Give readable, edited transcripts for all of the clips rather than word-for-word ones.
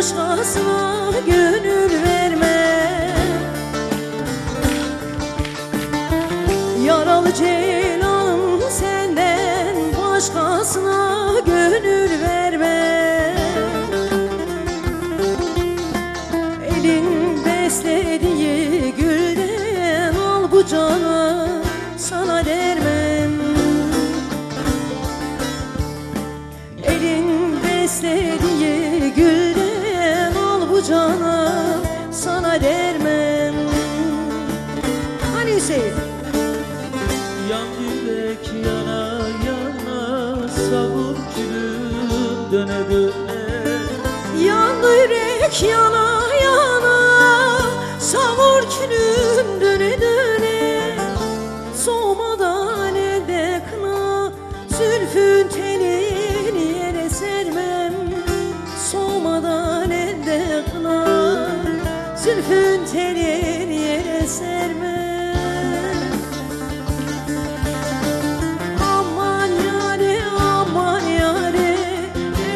başkasına gönül verme. Yaralı ceylanım senden başkasına gönül verme. Elin beslediği gülden al bu canı, sana dermem. Elin beslediği gülden al bu canı, sana dermem. Hani Hüseyin? Yan yürek yana yana, savur külüm döne döne. Yandı yürek yana yana, savur külüm döne döne. Soğumadan elde kına, zülfün telini yere sermem. Soğumadan elde kına, zülfün telini yere sermem. Aman yâre, aman yâre,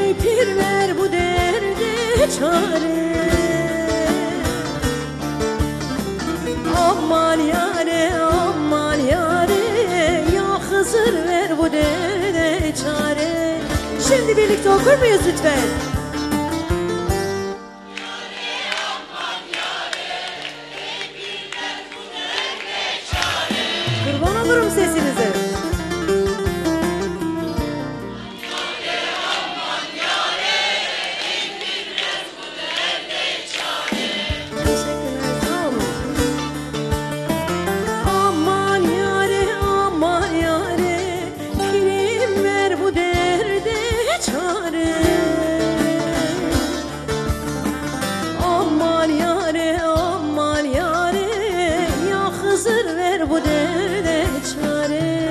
ey pir ver bu derde çare. Aman yâre, aman yâre, ya Hızır ver bu derde çare. Şimdi birlikte okur muyuz lütfen? Kurban olurum sesinize. Teşekkürler, sağ olun. Aman yâre, aman yâre, pirim ver bu derde çare. Aman yâre, aman yâre, ya Hızır ver bu derde çare.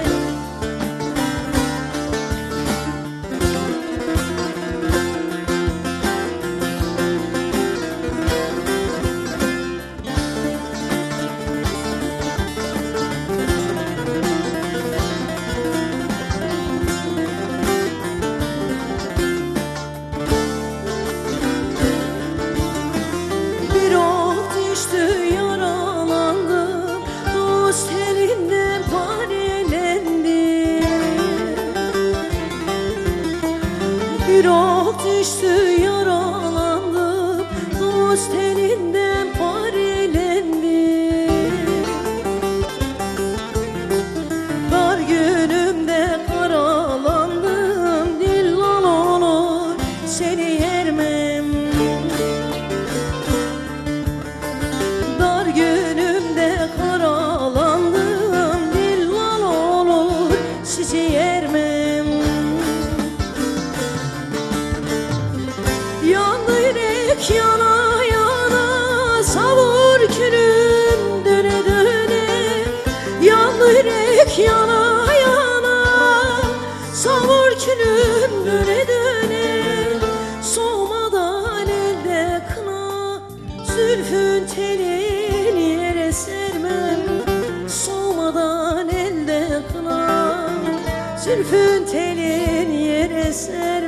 Bir ok düştü yaralandım, dost elinden parelendim. Bir ok düştü yaralandım, dost elinden parelendim. Dar günümde karalandım, dillal olur seni yermem. Dar günümde karalandım, dillal olur sizi yermem. Yandı yürek yana yana, savur külüm döne döne. Yandı yürek yana yana, savur külüm döne döne. Soğumadan elde kına, zülfün telini yere sermem. Soğumadan elde kına, zülfün telini yere sermem.